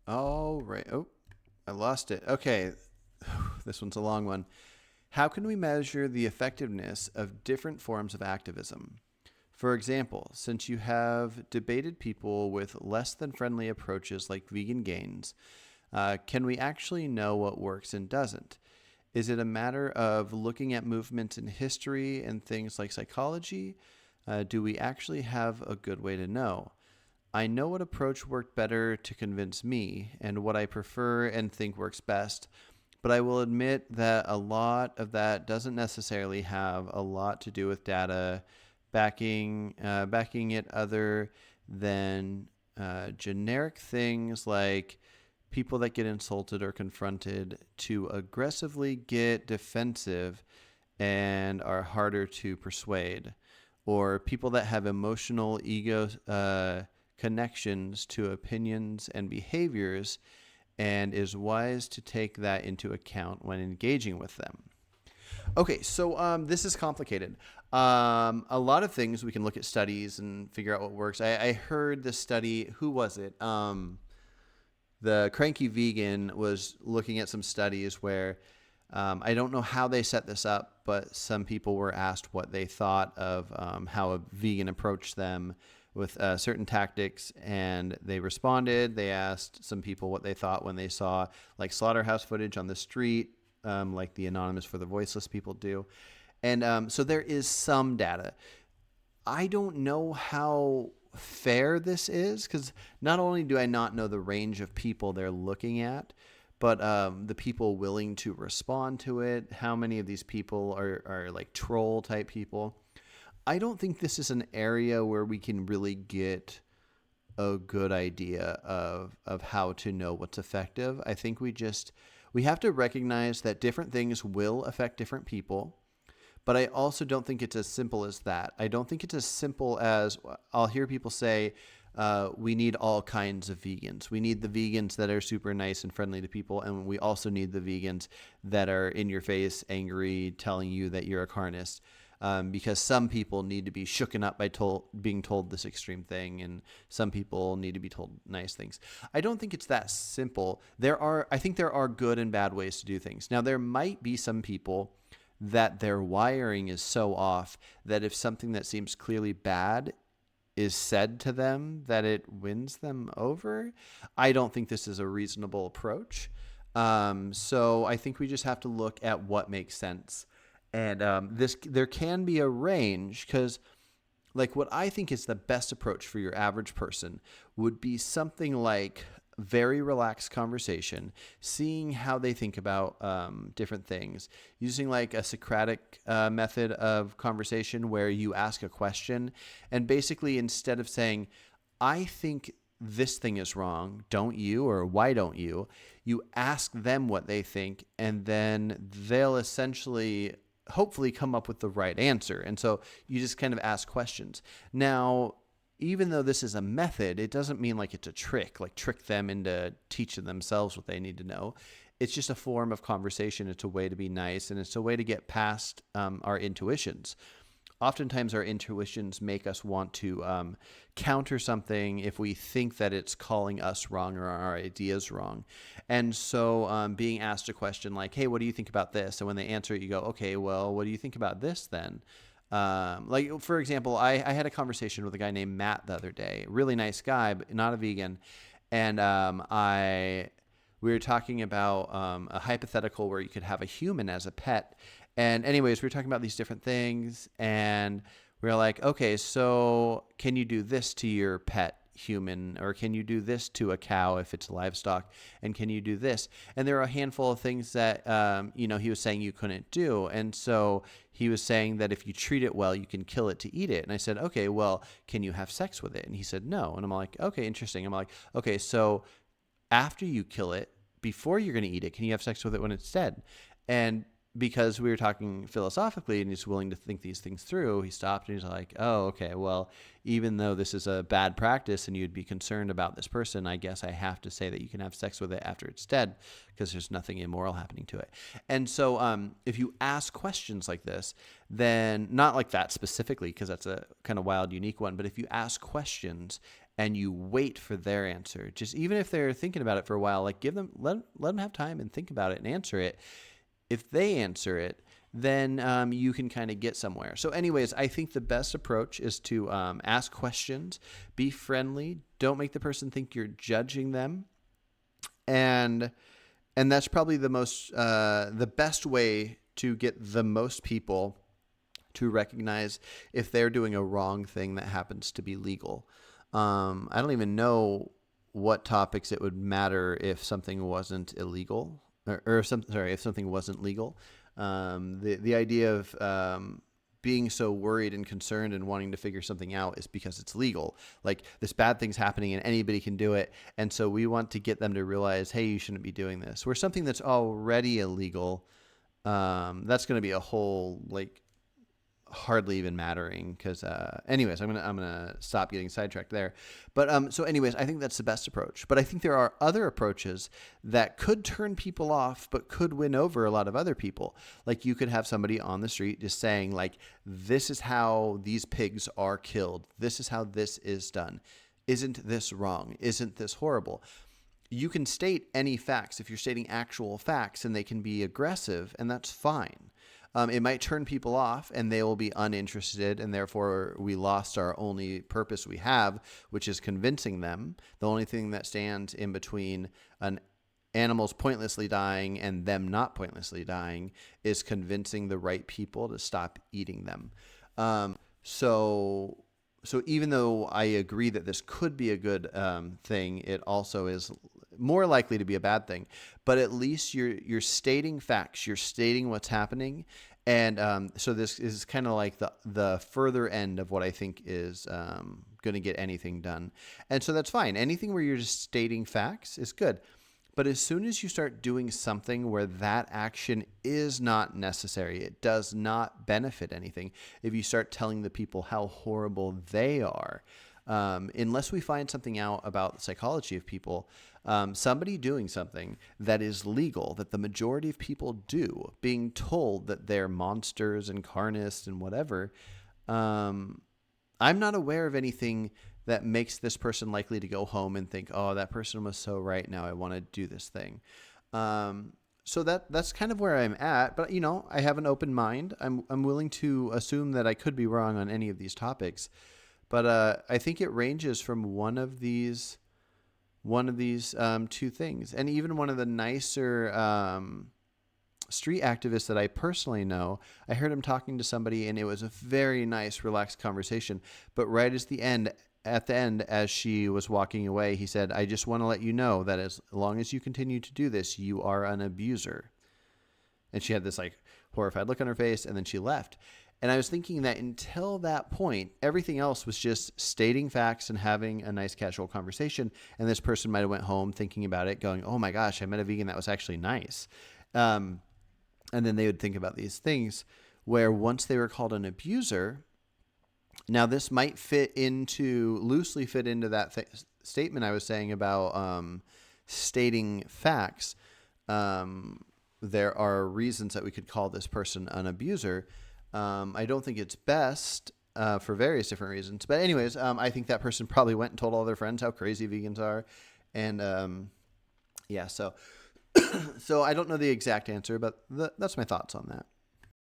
Oh, right. Oh, I lost it. Okay. This one's a long one. How can we measure the effectiveness of different forms of activism? For example, since you have debated people with less than friendly approaches like vegan gains, can we actually know what works and doesn't? Is it a matter of looking at movements in history and things like psychology? Do we actually have a good way to know? I know what approach worked better to convince me and what I prefer and think works best, but I will admit that a lot of that doesn't necessarily have a lot to do with data backing it other than generic things like people that get insulted or confronted to aggressively get defensive and are harder to persuade, or people that have emotional ego connections to opinions and behaviors and is wise to take that into account when engaging with them. Okay, so this is complicated. A lot of things we can look at studies and figure out what works. I heard the study. Who was it? The Cranky Vegan was looking at some studies where I don't know how they set this up, but some people were asked what they thought of how a vegan approached them with certain tactics, and they responded. They asked some people what they thought when they saw like slaughterhouse footage on the street, like the Anonymous for the Voiceless people do. And so there is some data. I don't know how fair this is because not only do I not know the range of people they're looking at, but the people willing to respond to it, how many of these people are like troll type people. I don't think this is an area where we can really get a good idea of how to know what's effective. I think we have to recognize that different things will affect different people. But I also don't think it's as simple as that. I don't think it's as simple as I'll hear people say, we need all kinds of vegans. We need the vegans that are super nice and friendly to people, and we also need the vegans that are in your face, angry, telling you that you're a carnist. Because some people need to be shooken up by being told this extreme thing, and some people need to be told nice things. I don't think it's that simple. I think there are good and bad ways to do things. Now, there might be some people that their wiring is so off that if something that seems clearly bad is said to them, that it wins them over. I don't think this is a reasonable approach. So I think we just have to look at what makes sense. And there can be a range because like what I think is the best approach for your average person would be something like very relaxed conversation, seeing how they think about different things, using like a Socratic method of conversation where you ask a question and basically instead of saying, I think this thing is wrong, don't you? Or why don't you? You ask them what they think and then they'll essentially hopefully come up with the right answer. And so you just kind of ask questions. Now, even though this is a method, it doesn't mean like it's a trick, like trick them into teaching themselves what they need to know. It's just a form of conversation. It's a way to be nice, and it's a way to get past our intuitions. Oftentimes, our intuitions make us want to counter something if we think that it's calling us wrong or our ideas wrong. And so, being asked a question like, hey, what do you think about this? And when they answer it, you go, okay, well, what do you think about this then? Like, for example, I had a conversation with a guy named Matt the other day, really nice guy, but not a vegan. And we were talking about a hypothetical where you could have a human as a pet. And anyways, we were talking about these different things. And we were like, okay, so can you do this to your pet human, or can you do this to a cow if it's livestock, and can you do this? And there are a handful of things that he was saying you couldn't do. And so he was saying that if you treat it well, you can kill it to eat it. And I said, okay, well, can you have sex with it? And he said no. And I'm like, okay, interesting. I'm like, okay, so after you kill it, before you're going to eat it, can you have sex with it when it's dead? And because we were talking philosophically and he's willing to think these things through, he stopped and he's like, oh, okay, well, even though this is a bad practice and you'd be concerned about this person, I guess I have to say that you can have sex with it after it's dead because there's nothing immoral happening to it. And so if you ask questions like this, then not like that specifically because that's a kind of wild, unique one, but if you ask questions and you wait for their answer. Just even if they're thinking about it for a while, like let them have time and think about it and answer it. If they answer it, then you can kind of get somewhere. So anyways, I think the best approach is to ask questions, be friendly, don't make the person think you're judging them. And that's probably the best way to get the most people to recognize if they're doing a wrong thing that happens to be legal. I don't even know what topics it would matter if something wasn't illegal if something wasn't legal. The idea of being so worried and concerned and wanting to figure something out is because it's legal. Like this bad thing's happening and anybody can do it. And so we want to get them to realize, hey, you shouldn't be doing this. Where something that's already illegal, that's going to be a whole hardly even mattering because anyways, I'm gonna stop getting sidetracked there. But so anyways, I think that's the best approach. But I think there are other approaches that could turn people off but could win over a lot of other people. Like you could have somebody on the street just saying like, this is how these pigs are killed, this is how this is done, isn't this wrong, isn't this horrible? You can state any facts if you're stating actual facts, and they can be aggressive, and that's fine. It might turn people off and they will be uninterested, and therefore we lost our only purpose we have, which is convincing them. The only thing that stands in between an animals pointlessly dying and them not pointlessly dying is convincing the right people to stop eating them. So even though I agree that this could be a good thing, it also is more likely to be a bad thing. But at least you're stating facts, you're stating what's happening, and so this is kind of like the further end of what I think is going to get anything done. And so that's fine. Anything where you're just stating facts is good. But as soon as you start doing something where that action is not necessary, it does not benefit anything, if you start telling the people how horrible they are, unless we find something out about the psychology of people, somebody doing something that is legal, that the majority of people do, being told that they're monsters and carnists and whatever, I'm not aware of anything that makes this person likely to go home and think, oh, that person was so right, now I want to do this thing. So that's kind of where I'm at. But, I have an open mind. I'm willing to assume that I could be wrong on any of these topics. But I think it ranges from one of these two things. And even one of the nicer street activists that I personally know, I heard him talking to somebody, and it was a very nice, relaxed conversation. But right at the end, as she was walking away, he said, I just want to let you know that as long as you continue to do this, you are an abuser. And she had this horrified look on her face, and then she left. And I was thinking that until that point, everything else was just stating facts and having a nice casual conversation. And this person might have went home thinking about it, going, oh my gosh, I met a vegan that was actually nice. And then they would think about these things where once they were called an abuser. Now, this might loosely fit into that statement I was saying about stating facts. There are reasons that we could call this person an abuser. I don't think it's best for various different reasons. But anyways, I think that person probably went and told all their friends how crazy vegans are. And so so I don't know the exact answer, but that's my thoughts on that.